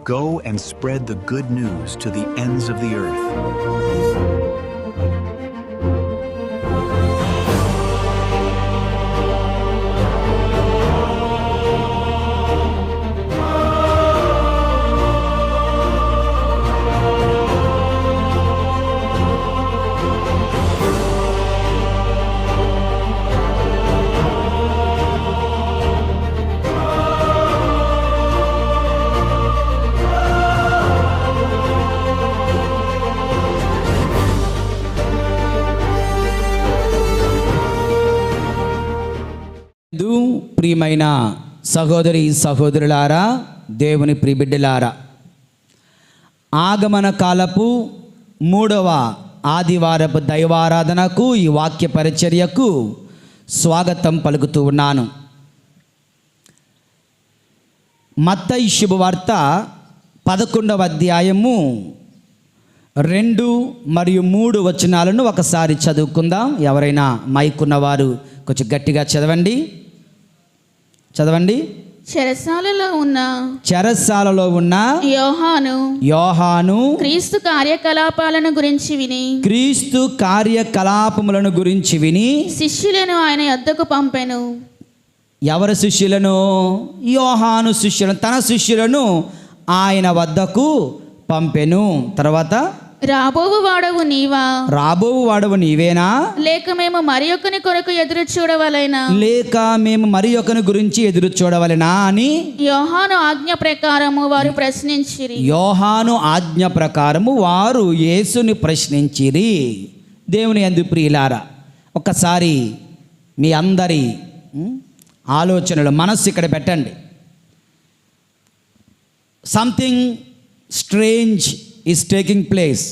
Go and spread the good news to the ends of the earth. ప్రియమైన సహోదరి సహోదరులారా, దేవుని ప్రియబిడ్డలారా, ఆగమన కాలపు 3వ ఆదివారపు దైవారాధనకు ఈ వాక్య పరిచర్యకు స్వాగతం పలుకుతూ ఉన్నాను. మత్తయి శుభవార్త 11వ అధ్యాయము 2 మరియు 3 వచనాలను ఒకసారి చదువుకుందాం. ఎవరైనా మైక్ ఉన్నవారు కొంచెం గట్టిగా చదవండి. చెరసాలలో ఉన్న యోహాను క్రీస్తు కార్యకలాపములను గురించి విని శిష్యులను ఆయన యొద్దకు పంపెను. ఎవరి శిష్యులను? యోహాను శిష్యులను, తన శిష్యులను ఆయన వద్దకు పంపెను. తర్వాత రాబోవు వాడవు నీవేనా, లేక మేము మరి ఒకని కొరకు ఎదురు గురించి ఎదురు చూడవలెనా అని యోహాను ఆజ్ఞ ప్రకారము వారు యేసుని ప్రశ్నించిరి. దేవుని యందు ప్రియులారా, ఒక్కసారి మీ అందరి ఆలోచనలు మనస్సు ఇక్కడ పెట్టండి. Something strange is taking place.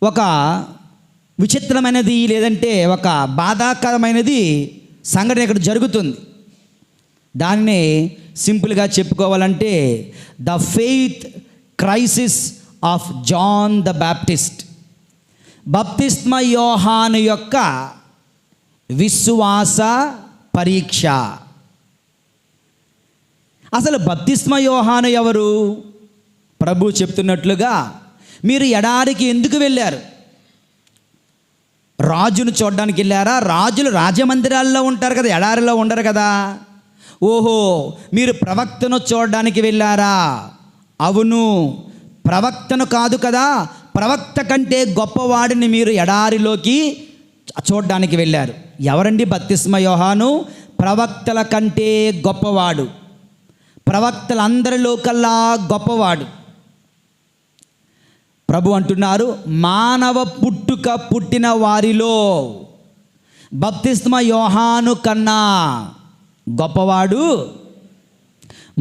ఒక విచిత్రమైనది లేదంటే ఒక బాధాకరమైనది సంఘటన ఇక్కడ జరుగుతుంది. దాన్ని సింపుల్గా చెప్పుకోవాలంటే the faith crisis of John the Baptist. బప్తిస్మ యోహాను యొక్క విశ్వాస పరీక్ష. అసలు బప్తిస్మ యోహాను ఎవరు? ప్రభు చెప్తున్నట్లుగా, మీరు ఎడారికి ఎందుకు వెళ్ళారు? రాజును చూడడానికి వెళ్ళారా? రాజులు రాజమందిరాల్లో ఉంటారు కదా, ఎడారిలో ఉండరు కదా. ఓహో, మీరు ప్రవక్తను చూడడానికి వెళ్ళారా? అవును, ప్రవక్తను కాదు కదా, ప్రవక్త కంటే గొప్పవాడిని మీరు ఎడారిలోకి చూడడానికి వెళ్ళారు. ఎవరండి బప్తిస్మ యోహాను? ప్రవక్తల కంటే గొప్పవాడు, ప్రవక్తలందరిలో కల్లా గొప్పవాడు. ప్రభు అంటున్నారు, మానవ పుట్టుక పుట్టిన వారిలో బప్తిస్మ యోహాను కన్నా గొప్పవాడు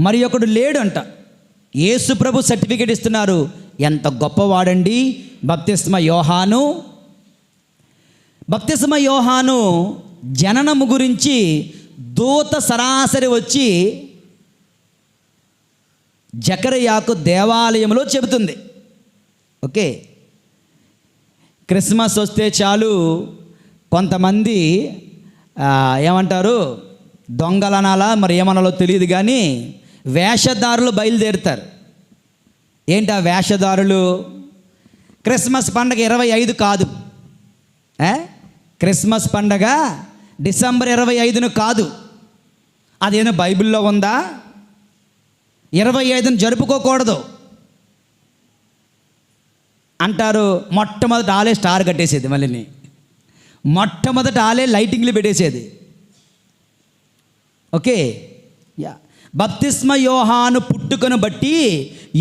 మరి ఒకడు లేడు అంట. యేసు ప్రభు సర్టిఫికేట్ ఇస్తున్నారు. ఎంత గొప్పవాడండి బప్తిస్మ యోహాను. బప్తిస్మ యోహాను జననము గురించి దూత సరాసరి వచ్చి జకర్యాకు దేవాలయంలో చెబుతుంది. ఓకే, క్రిస్మస్ వస్తే చాలు కొంతమంది ఏమంటారు, దొంగలనాలా మరి ఏమనాలో తెలియదు కానీ వేషధారులు బయలుదేరుతారు. ఏంటి ఆ వేషధారులు? క్రిస్మస్ పండగ 25 కాదు, క్రిస్మస్ పండగ డిసెంబర్ 25ను కాదు. అదేదో బైబిల్లో ఉందా? 25ను జరుపుకోకూడదు అంటారు. మొట్టమొదటి ఆలే స్టార్ కట్టేసేది, మళ్ళీ మొట్టమొదటి ఆలే లైటింగ్లు పెట్టేసేది. ఓకే, బప్తిస్మ యోహాను పుట్టుకను బట్టి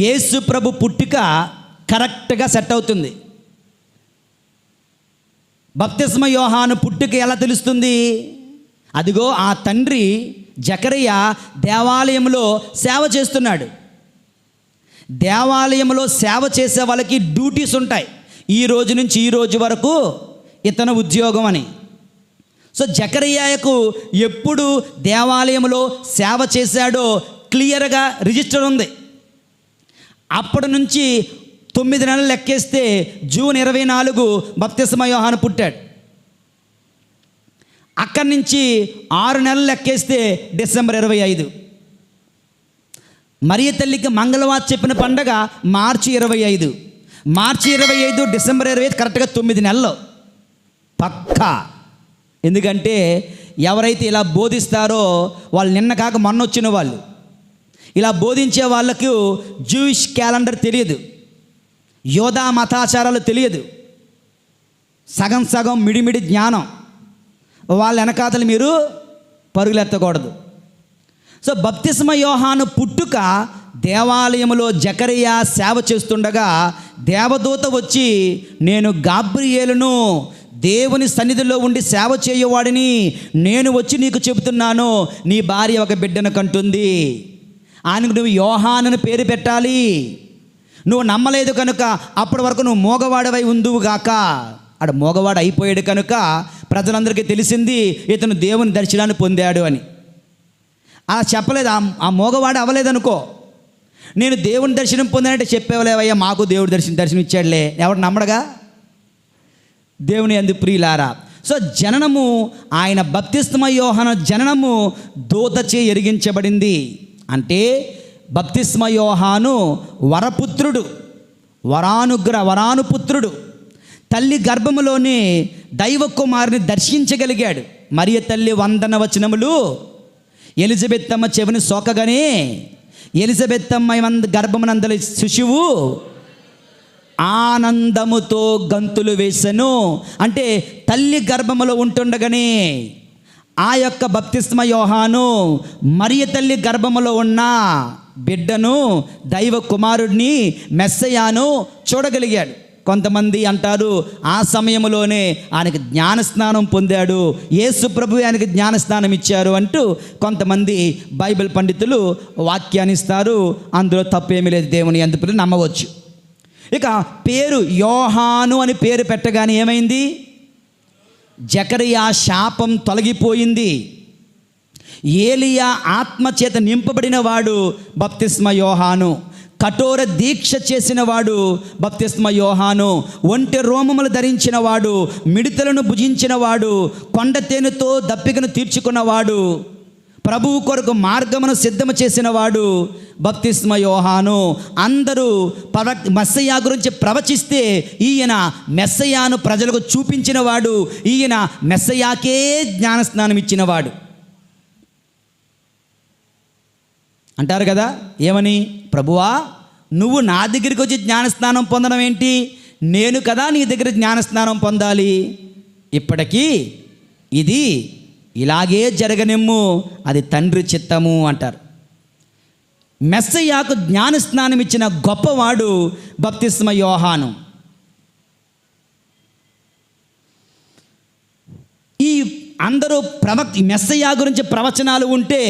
యేసు ప్రభు పుట్టుక కరెక్ట్గా సెట్ అవుతుంది. బప్తిస్మ యోహాను పుట్టుక ఎలా తెలుస్తుంది? అదిగో ఆ తండ్రి జకరియా దేవాలయంలో సేవ చేస్తున్నాడు. దేవాలయంలో సేవ చేసే వాళ్ళకి డ్యూటీస్ ఉంటాయి. ఈ రోజు నుంచి ఈ రోజు వరకు ఇతను ఉద్యోగం అని. సో జకర్యాకు ఎప్పుడు దేవాలయంలో సేవ చేశాడో క్లియర్గా రిజిస్టర్ ఉంది. అప్పటి నుంచి 9 నెలలు లెక్కేస్తే జూన్ 24 బప్తిస్మ యోహాను పుట్టాడు. అక్కడి నుంచి 6 నెలలు లెక్కేస్తే డిసెంబర్ 25. మరియ తల్లికి మంగళవార్త చెప్పిన పండగ మార్చి 25. మార్చి 25 డిసెంబర్ 25 కరెక్ట్గా 9 నెలలు పక్కా. ఎందుకంటే ఎవరైతే ఇలా బోధిస్తారో వాళ్ళు నిన్న కాక మొన్న వచ్చిన వాళ్ళు, ఇలా బోధించే వాళ్ళకు జూయిష్ క్యాలెండర్ తెలియదు, యోధా మతాచారాలు తెలియదు, సగం సగం మిడిమిడి జ్ఞానం. వాళ్ళ వెనకాతలు మీరు పరుగులెత్తకూడదు. సో బప్తిస్మ యోహాను పుట్టుక దేవాలయంలో జకరియా సేవ చేస్తుండగా దేవదూత వచ్చి, నేను గాబ్రియేలును, దేవుని సన్నిధిలో ఉండి సేవ చేయవాడిని, నేను వచ్చి నీకు చెబుతున్నాను, నీ భార్య ఒక బిడ్డను కంటుంది, ఆయనకు నువ్వు యోహానుని పేరు పెట్టాలి, నువ్వు నమ్మలేదు కనుక అప్పటి వరకు నువ్వు మోగవాడవై ఉందువుగాక. ఆడ మోగవాడు అయిపోయాడు కనుక ప్రజలందరికీ తెలిసింది ఇతను దేవుని దర్శనాన్ని పొందాడు అని. అలా చెప్పలేదు, ఆ మోగవాడు అవ్వలేదనుకో, నేను దేవుని దర్శనం పొందానంటే చెప్పేవలేవయ్యా, మాకు దేవుడి దర్శనం ఇచ్చాడులే, ఎవడు నమ్మడగా. దేవుని యందు ప్రియులారా, సో జననము, ఆయన బప్తిస్మ యోహాను జననము దూతచే ఎరిగించబడింది. అంటే బప్తిస్మ యోహాను వరపుత్రుడు, వరానుపుత్రుడు, తల్లి గర్భములోనే దైవ కుమారుని దర్శించగలిగాడు. మరియ తల్లి వందన వచనములు ఎలిజబెత్తమ్మ చెవిని సోకగానే ఎలిజబెత్తమ్మ గర్భమునందలి శిశువు ఆనందముతో గంతులు వేసెను. అంటే తల్లి గర్భములో ఉంటుండగానే ఆ యొక్క బప్తిస్మ యోహాను మరియ తల్లి గర్భములో ఉన్న బిడ్డను, దైవ కుమారుడిని, మెస్సయాను చూడగలిగాడు. కొంతమంది అంటారు ఆ సమయంలోనే ఆయనకి జ్ఞానస్నానం పొందాడు, యేసు ప్రభు ఆయనకి జ్ఞానస్నానం ఇచ్చారు అంటూ కొంతమంది బైబిల్ పండితులు వాక్యాన్ని ఇస్తారు. అందులో తప్పేమీ లేదు, దేవుని యందు నమ్మవచ్చు. ఇక పేరు యోహాను అని పేరు పెట్టగానే ఏమైంది? జకరియా శాపం తొలగిపోయింది. ఏలియా ఆత్మచేత నింపబడిన వాడు బప్తిస్మ యోహాను. కఠోర దీక్ష చేసిన వాడు బప్తిస్మ యోహాను. ఒంటె రోమములు ధరించిన వాడు, మిడతలను భుజించిన వాడు, కొండ తేనెతో దప్పికను తీర్చుకున్నవాడు, ప్రభువు కొరకు మార్గమును సిద్ధము చేసిన వాడు బప్తిస్మ యోహాను. అందరూ మెస్సయా గురించి ప్రవచిస్తే ఈయన మెస్సయాను ప్రజలకు చూపించిన వాడు, ఈయన మెస్సయాకే జ్ఞానస్నానం ఇచ్చినవాడు. అంటారు కదా ఏమని, ప్రభువా నువ్వు నా దగ్గరికి వచ్చి జ్ఞానస్నానం పొందడం ఏంటి, నేను కదా నీ దగ్గర జ్ఞానస్నానం పొందాలి, ఇప్పటికీ ఇది ఇలాగే జరగనిమ్ము, అది తండ్రి చిత్తము అంటారు. మెస్సయాకు జ్ఞానస్నానం ఇచ్చిన గొప్పవాడు బప్తిస్మ యోహాను. ఈ అందరూ మెస్సయా గురించి ప్రవచనాలు ఉంటే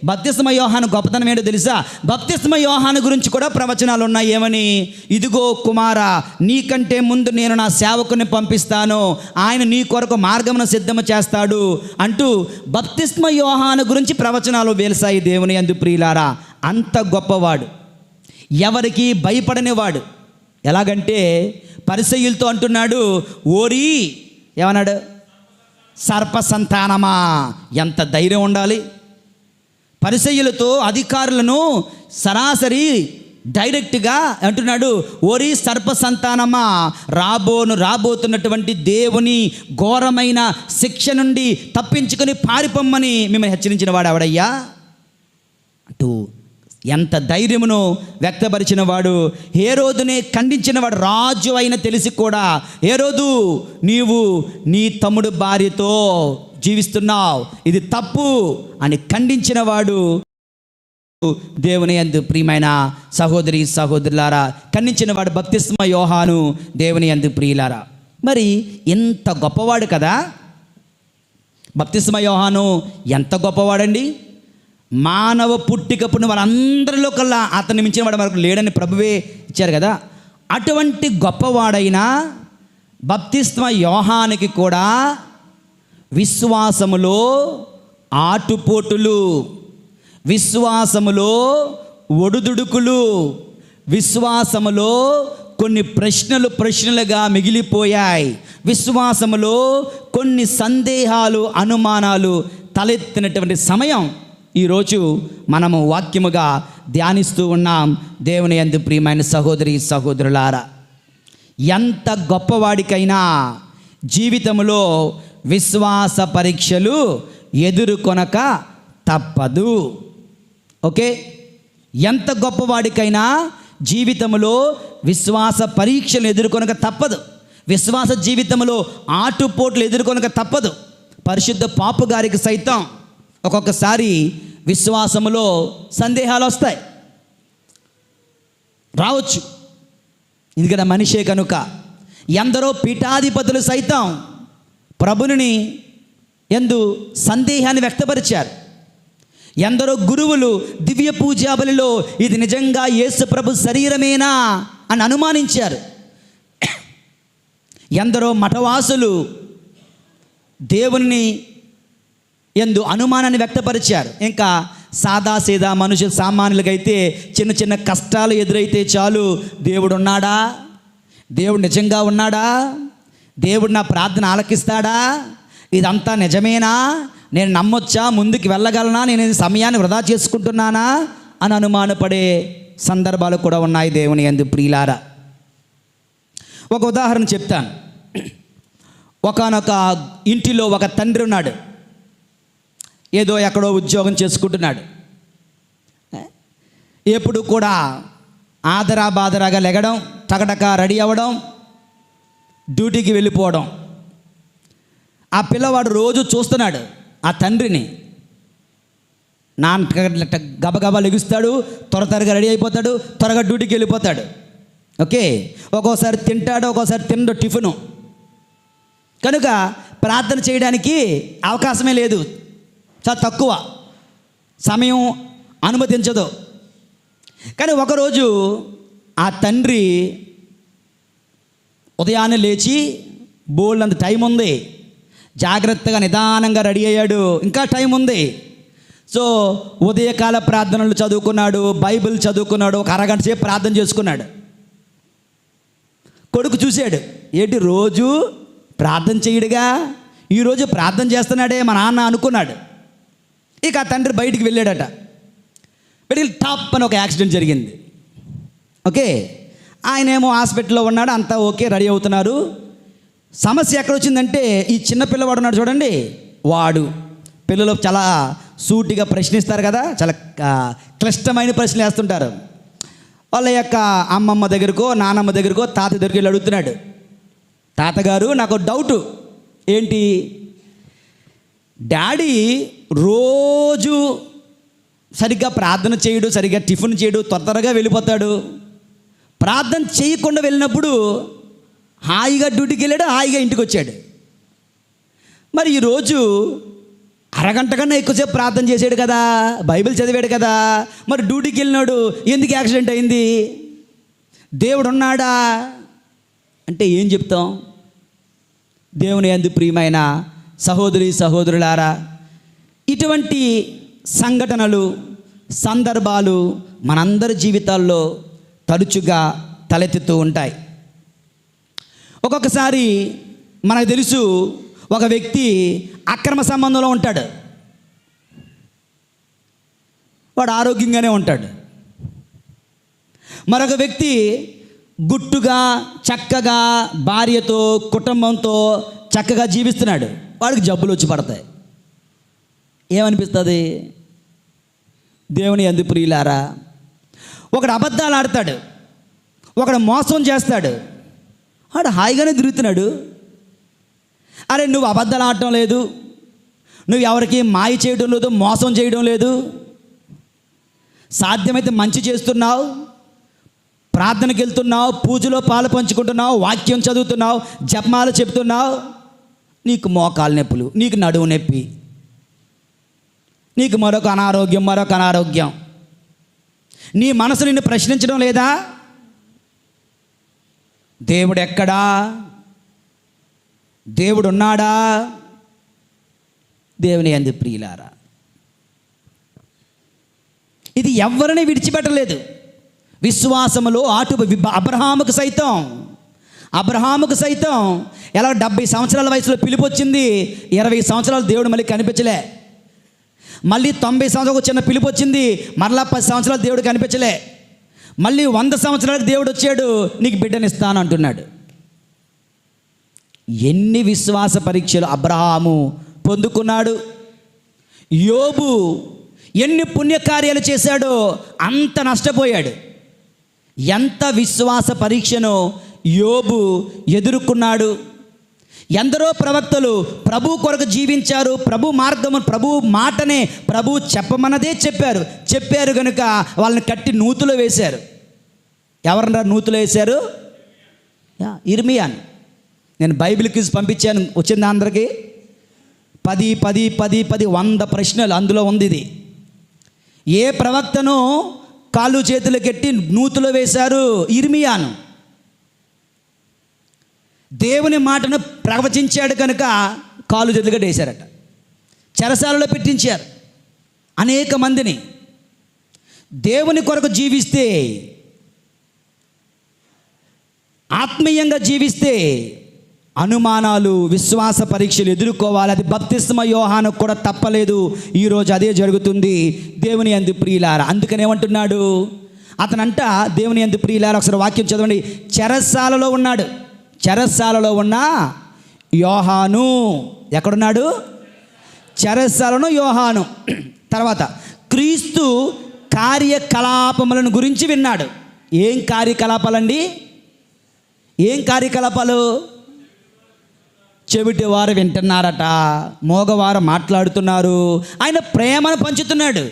బప్తిస్మ యోహాను గొప్పతనం ఏంటో తెలుసా? బప్తిస్మ యోహాను గురించి కూడా ప్రవచనాలు ఉన్నాయి. ఏమని? ఇదిగో కుమారా, నీకంటే ముందు నేను నా సేవకుని పంపిస్తాను, ఆయన నీ కొరకు మార్గమును సిద్ధము చేస్తాడు అంటూ బప్తిస్మ యోహాను గురించి ప్రవచనాలు వేల్సాయి. దేవుని యందు ప్రియులారా, అంత గొప్పవాడు, ఎవరికి భయపడనివాడు. ఎలాగంటే పరిసయ్యులతో అంటున్నాడు, ఓరి ఏమన్నాడు? సర్ప సంతానమా, ఎంత ధైర్యం ఉండాలి. పరిసయ్యులతో అధికారులను సరాసరి డైరెక్ట్గా అంటున్నాడు, ఓరి సర్ప సంతానమా, రాబోతున్నటువంటి దేవుని ఘోరమైన శిక్ష నుండి తప్పించుకొని పారిపోమ్మని మిమ్మల్ని హెచ్చరించిన వాడు ఎవడయ్యా అంటూ ఎంత ధైర్యమును వ్యక్తపరిచిన వాడు. హేరోదునే ఖండించిన వాడు, రాజు అయిన తెలిసి కూడా, హేరోదు నీవు నీ తమ్ముడు భార్యతో జీవిస్తున్నావు, ఇది తప్పు అని ఖండించిన వాడు. దేవుని యందు ప్రియమైన సహోదరి సహోదరులారా, ఖండించిన వాడు బప్తిస్మ యోహాను. దేవుని యందు ప్రియులారా, మరి ఎంత గొప్పవాడు కదా బప్తిస్మ యోహాను. ఎంత గొప్పవాడండి. మానవ పుట్టికప్పుడు వాళ్ళందరిలో కల్లా అతన్ని మించిన వాడు మనకు లేడని ప్రభువే ఇచ్చారు కదా. అటువంటి గొప్పవాడైన బప్తిస్మ యోహానికి కూడా విశ్వాసములో ఆటుపోటులు, విశ్వాసములో ఒడుదుడుకులు, విశ్వాసములో కొన్ని ప్రశ్నలుగా మిగిలిపోయాయి. విశ్వాసములో కొన్ని సందేహాలు, అనుమానాలు తలెత్తినటువంటి సమయం ఈరోజు మనము వాక్యముగా ధ్యానిస్తూ ఉన్నాం. దేవుని యందు ప్రియమైన సహోదరి సహోదరులారా, ఎంత గొప్పవాడికైనా జీవితంలో విశ్వాస పరీక్షలు ఎదుర్కొనక తప్పదు. ఓకే, ఎంత గొప్పవాడికైనా జీవితంలో విశ్వాస పరీక్షలు ఎదుర్కొనక తప్పదు. విశ్వాస జీవితంలో ఆటుపోట్లు ఎదుర్కొనక తప్పదు. పరిశుద్ధ పాపు గారికి సైతం ఒక్కొక్కసారి విశ్వాసములో సందేహాలు వస్తాయి, రావచ్చు. ఎందుకంటే మనిషే కనుక. ఎందరో పీఠాధిపతులు సైతం ప్రభుని యందు సందేహాన్ని వ్యక్తపరిచారు. ఎందరో గురువులు దివ్య పూజా బలిలో ఇది నిజంగా యేసు ప్రభు శరీరమేనా అని అనుమానించారు. ఎందరో మఠవాసులు దేవుని యందు అనుమానాన్ని వ్యక్తపరిచారు. ఇంకా సాదాసీదా మనుషులు సామాన్యులకైతే చిన్న చిన్న కష్టాలు ఎదురైతే చాలు, దేవుడు ఉన్నాడా, దేవుడు నిజంగా ఉన్నాడా, దేవుడు నా ప్రార్థన ఆలకిస్తాడా, ఇదంతా నిజమేనా, నేను నమ్మొచ్చా, ముందుకు వెళ్ళగలనా, నేను ఈ సమయాన్ని వృధా చేసుకుంటున్నానా అని అనుమానపడే సందర్భాలు కూడా ఉన్నాయి. దేవుని యందు ప్రియులారా, ఒక ఉదాహరణ చెప్తాను. ఒకానొక ఇంటిలో ఒక తండ్రి ఉన్నాడు. ఏదో ఎక్కడో ఉద్యోగం చేసుకుంటున్నాడు. ఎప్పుడు కూడా ఆదరా బాదరాగా లెగడం, టకటక రెడీ అవ్వడం, డ్యూటీకి వెళ్ళిపోవడం. ఆ పిల్లవాడు రోజు చూస్తున్నాడు ఆ తండ్రిని. గబగబా లెగుస్తాడు, త్వరగా రెడీ అయిపోతాడు, త్వరగా డ్యూటీకి వెళ్ళిపోతాడు. ఓకే, ఒక్కోసారి తింటాడు, ఒక్కోసారి తినడు టిఫిను. కనుక ప్రార్థన చేయడానికి అవకాశమే లేదు, చాలా తక్కువ సమయం అనుమతించదు. కానీ ఒకరోజు ఆ తండ్రి ఉదయాన్నే లేచి బోల్డంత టైం ఉంది, జాగ్రత్తగా నిదానంగా రెడీ అయ్యాడు, ఇంకా టైం ఉంది. సో ఉదయకాల ప్రార్థనలు చదువుకున్నాడు, బైబిల్ చదువుకున్నాడు, ఒక అరగంట సేపు ప్రార్థన చేసుకున్నాడు. కొడుకు చూశాడు, ఏంటి రోజు ప్రార్థన చేయడుగా, ఈరోజు ప్రార్థన చేస్తున్నాడే మా నాన్న అనుకున్నాడు. ఇక ఆ తండ్రి బయటికి వెళ్ళాడట. బయటికి టాప్ అని ఒక యాక్సిడెంట్ జరిగింది. ఓకే, ఆయనేమో హాస్పిటల్లో ఉన్నాడు, అంతా ఓకే, రెడీ అవుతున్నారు. సమస్య ఎక్కడ వచ్చిందంటే, ఈ చిన్న పిల్లవాడు ఉన్నాడు చూడండి, వాడు పిల్లలు చాలా సూటిగా ప్రశ్నిస్తారు కదా, చాలా క్లిష్టమైన ప్రశ్నలు వేస్తుంటారు. వాళ్ళ యొక్క అమ్మమ్మ దగ్గరకో నానమ్మ దగ్గరకో తాత దగ్గరికి వెళ్ళి అడుగుతున్నాడు, తాతగారు నాకు డౌటు, ఏంటి, డాడీ రోజు సరిగ్గా ప్రార్థన చేయడు, సరిగ్గా టిఫిన్ చేయడు, త్వరగా వెళ్ళిపోతాడు. ప్రార్థన చేయకుండా వెళ్ళినప్పుడు హాయిగా డ్యూటీకి వెళ్ళాడు, హాయిగా ఇంటికి వచ్చాడు. మరి ఈరోజు అరగంట కన్నా ఎక్కువసేపు ప్రార్థన చేసాడు కదా, బైబిల్ చదివాడు కదా, మరి డ్యూటీకి వెళ్ళినాడు, ఎందుకు యాక్సిడెంట్ అయింది, దేవుడు ఉన్నాడా అంటే ఏం చెప్తాం? దేవుని యందు ప్రియమైన సహోదరి సహోదరులారా, ఇటువంటి సంఘటనలు సందర్భాలు మనందరి జీవితాల్లో తరచుగా తలెత్తుతూ ఉంటాయి. ఒక్కొక్కసారి మనకు తెలుసు, ఒక వ్యక్తి అక్రమ సంబంధంలో ఉంటాడు, వాడు ఆరోగ్యంగానే ఉంటాడు. మరొక వ్యక్తి గుట్టుగా చక్కగా భార్యతో కుటుంబంతో చక్కగా జీవిస్తున్నాడు, వాడికి జబ్బులు వచ్చి పడతాయి. ఏమనిపిస్తుంది? దేవుని యందు ప్రియులారా, ఒకడు అబద్ధాలు ఆడతాడు, ఒకడు మోసం చేస్తాడు, వాడు హాయిగానే తిరుగుతున్నాడు. అరే నువ్వు అబద్ధాలు ఆడటం లేదు, నువ్వు ఎవరికి మాయ చేయడం లేదు, మోసం చేయడం లేదు, సాధ్యమైతే మంచి చేస్తున్నావు, ప్రార్థనకి వెళ్తున్నావు, పూజలో పాలు పంచుకుంటున్నావు, వాక్యం చదువుతున్నావు, జపమాలు చెప్తున్నావు, నీకు మోకాలు నొప్పులు, నీకు నడువు నొప్పి, నీకు మరొక అనారోగ్యం, నీ మనసు నిన్ను ప్రశ్నించడం లేదా? దేవుడు ఎక్కడా? దేవుడు ఉన్నాడా? దేవుని యందు ప్రియులారా, ఇది ఎవరిని విడిచిపెట్టలేదు. విశ్వాసములో అబ్రహాముకు సైతం ఎలా 70 సంవత్సరాల వయసులో పిలుపు వచ్చింది, 20 సంవత్సరాలు దేవుడు మళ్ళీ కనిపించలే. మళ్ళీ 90 సంవత్సరాలకు చిన్న పిలుపు వచ్చింది, మరలా 10 సంవత్సరాలు దేవుడు కనిపించలే. మళ్ళీ 100 సంవత్సరాలకు దేవుడు వచ్చాడు, నీకు బిడ్డనిస్తాను అంటున్నాడు. ఎన్ని విశ్వాస పరీక్షలు అబ్రహాము పొందుకున్నాడు. యోబు ఎన్ని పుణ్యకార్యాలు చేశాడో అంత నష్టపోయాడు. ఎంత విశ్వాస పరీక్షను యోబు ఎదుర్కొన్నాడు. ఎందరో ప్రవక్తలు ప్రభు కొరకు జీవించారు, ప్రభు మార్గము, ప్రభు మాటనే ప్రభు చెప్పమన్నదే చెప్పారు కనుక వాళ్ళని కట్టి నూతులో వేశారు. ఎవరన్నా నూతులో వేశారు? ఇర్మియాని. నేను బైబిల్ క్విజ్ పంపించాను, వచ్చింది అందరికీ. 100 ప్రశ్నలు అందులో ఉంది. ఇది ఏ ప్రవక్తను కాళ్ళు చేతులు కట్టి నూతులో వేశారు? ఇర్మియాను. దేవుని మాటను ప్రవచించాడు కనుక కాళ్ళు చేతులు కట్టి వేశారట. చెరసాలలో పెట్టించారు అనేక మందిని. దేవుని కొరకు జీవిస్తే, ఆత్మీయంగా జీవిస్తే అనుమానాలు, విశ్వాస పరీక్షలు ఎదుర్కోవాలి. అది బప్తిస్మ యోహానుకు కూడా తప్పలేదు. ఈరోజు అదే జరుగుతుంది దేవుని యందు ప్రియులారా. అందుకని ఏమంటున్నాడు అతనంట, దేవుని యందు ప్రియులారా, ఒకసారి వాక్యం చదవండి. చెరసాలలో ఉన్నాడు. చెరసాలలో ఉన్న యోహాను ఎక్కడున్నాడు? చెరసాలను యోహాను. తర్వాత క్రీస్తు కార్యకలాపములను గురించి విన్నాడు. ఏం కార్యకలాపాలండి? ఏం కార్యకలాపాలు? చెవిటివారు వింటున్నారట, మోగవారు మాట్లాడుతున్నారు. ఆయన ప్రేమను పంచుతున్నాడు,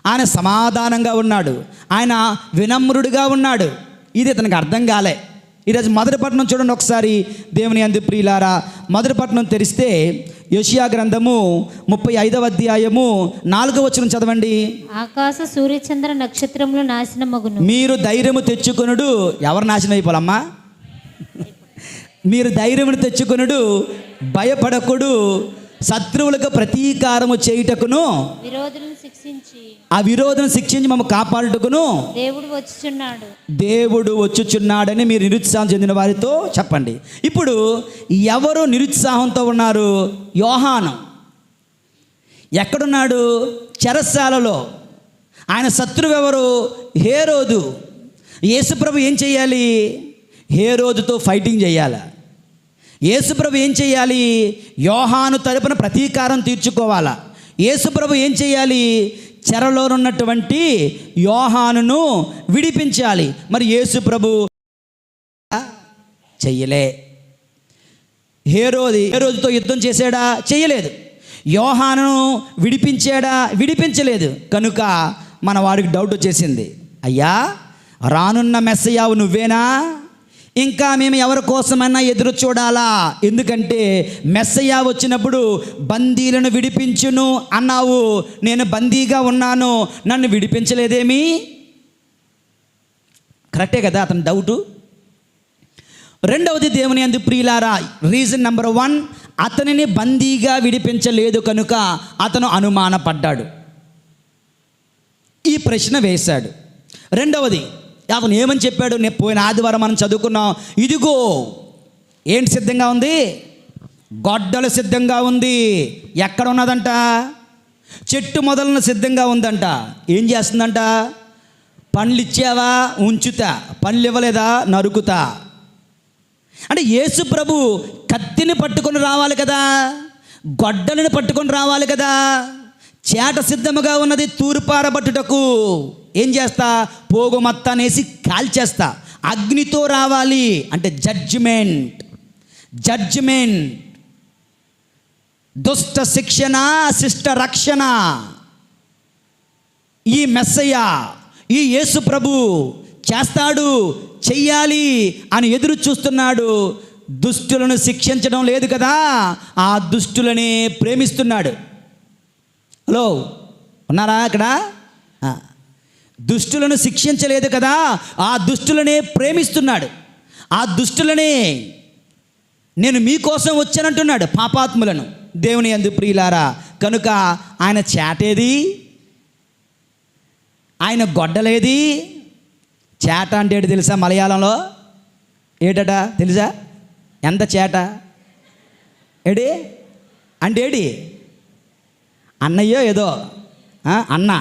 ఆయన సమాధానంగా ఉన్నాడు, ఆయన వినమ్రుడిగా ఉన్నాడు. ఇది అతనికి అర్థం కాలే. ఈరోజు మొదటి పట్టణం చూడండి ఒకసారి, దేవుని యందు ప్రియులారా. మొదటి పట్టణం తెరిస్తే యోషియా గ్రంథము 35వ అధ్యాయము 4వ వచనం చదవండి. ఆకాశ సూర్యచంద్ర నక్షత్రములు నాశనమగును. మీరు ధైర్యము తెచ్చుకొనుడు. ఎవరు నాశనం అయిపోవాలమ్మా? మీరు ధైర్యమును తెచ్చుకొనుడు, భయపడకుడు, శత్రువులకు ప్రతీకారము చేయుటకును, విరోధులను శిక్షించి ఆ విరోధులను శిక్షించి మమ్మల్ని కాపాడుటకును దేవుడు వచ్చుచున్నాడని మీరు నిరుత్సాహం చెందిన వారితో చెప్పండి. ఇప్పుడు ఎవరు నిరుత్సాహంతో ఉన్నారు? యోహాను. ఎక్కడున్నాడు? చెరసాలలో. ఆయన శత్రువు ఎవరు? హేరోదు. యేసుప్రభు ఏం చేయాలి? హేరోదుతో ఫైటింగ్ చేయాలి. యేసుప్రభు ఏం చేయాలి? యోహాను తరపున ప్రతీకారం తీర్చుకోవాలా. యేసుప్రభు ఏం చేయాలి? చెరలో ఉన్నటువంటి యోహానును విడిపించాలి. మరి యేసుప్రభు చెయ్యలే. హేరోదుతో యుద్ధం చేశాడా? చేయలేదు. యోహానును విడిపించలేదు. కనుక మన వాడికి డౌట్ వచ్చేసింది, అయ్యా రానున్న మెస్సయ్యావు నువ్వేనా? ఇంకా మేము ఎవరి కోసమైనా ఎదురు చూడాలా? ఎందుకంటే మెస్సయ్య వచ్చినప్పుడు బందీలను విడిపించును అన్నావు, నేను బందీగా ఉన్నాను, నన్ను విడిపించలేదేమి? కరెక్టే కదా అతని డౌటు. రెండవది, దేవుని యందు ప్రియులారా, రీజన్ నెంబర్ 1, అతనిని బందీగా విడిపించలేదు కనుక అతను అనుమానపడ్డాడు, ఈ ప్రశ్న వేశాడు. రెండవది, అతను ఏమని చెప్పాడు? నేను పోయిన ఆదివారం మనం చదువుకున్నాం. ఇదిగో ఏంటి సిద్ధంగా ఉంది? గొడ్డలు సిద్ధంగా ఉంది. ఎక్కడ ఉన్నదంట? చెట్టు మొదలను సిద్ధంగా ఉందంట. ఏం చేస్తుందంట? పండ్లు ఇచ్చావా? ఉంచుతా. పండ్లు ఇవ్వలేదా? నరుకుతా. అంటే యేసు ప్రభు కత్తిని పట్టుకొని రావాలి కదా, గొడ్డలిని పట్టుకొని రావాలి కదా. చేట సిద్ధముగా ఉన్నది తూర్పారబట్టుటకు. ఏం చేస్తా? పోగు మొత్తానేసి కాల్చేస్తా. అగ్నితో రావాలి అంటే జడ్జిమెంట్. దుష్ట శిక్షణ, శిష్ట రక్షణ. ఈ మెస్సయ్య, ఈ యేసు ప్రభు చేస్తాడు, చెయ్యాలి అని ఎదురు చూస్తున్నాడు. దుష్టులను శిక్షించడం లేదు కదా, ఆ దుష్టులనే ప్రేమిస్తున్నాడు. హలో, ఉన్నారా అక్కడ? దుష్టులను శిక్షించలేదు కదా, ఆ దుష్టులనే ప్రేమిస్తున్నాడు. ఆ దుష్టులనే నేను మీకోసం వచ్చానంటున్నాడు, పాపాత్ములను. దేవుని యందు ప్రియులారా, కనుక ఆయన చేటేది? ఆయన గొడ్డలేది? చేట అంటే ఏంటి తెలుసా? మలయాళంలో ఏటట తెలుసా? ఎంత చేట? ఏడి అంటే ఏడి? అన్నయ్యో ఏదో అన్న.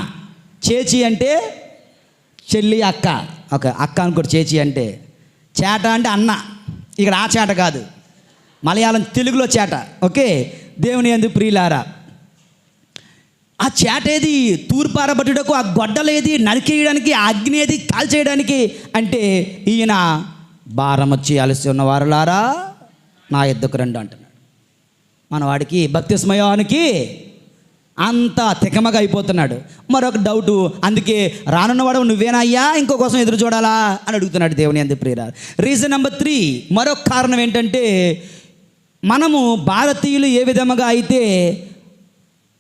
చేచి అంటే చెల్లి, అక్క. ఓకే, అక్క అనుకోండి చేచి అంటే. చేట అంటే అన్న. ఇక్కడ ఆ చేట కాదు, మలయాళం తెలుగులో చేట. ఓకే, దేవుని యందు ప్రియులారా, ఆ చేట ఏది తూర్పారబట్టుటకు, ఆ గొడ్డలేది నరికేయడానికి, ఆ అగ్ని ఏది కాల్చేయడానికి అంటే ఈయన భారం వచ్చి అలసి ఉన్న వారులారా నా యొద్దకు రండి అంటున్నాడు. మన వాడికి బప్తిస్మ యోహానుకి అంత తికమగా అయిపోతున్నాడు. మరొక డౌటు, అందుకే రానున్నవాడు నువ్వేనా అయ్యా, ఇంకో కోసం ఎదురు చూడాలా అని అడుగుతున్నాడు దేవుని యందు ప్రియులారా. రీజన్ నెంబర్ 3, మరొక కారణం ఏంటంటే, మనము భారతీయులు ఏ విధముగా అయితే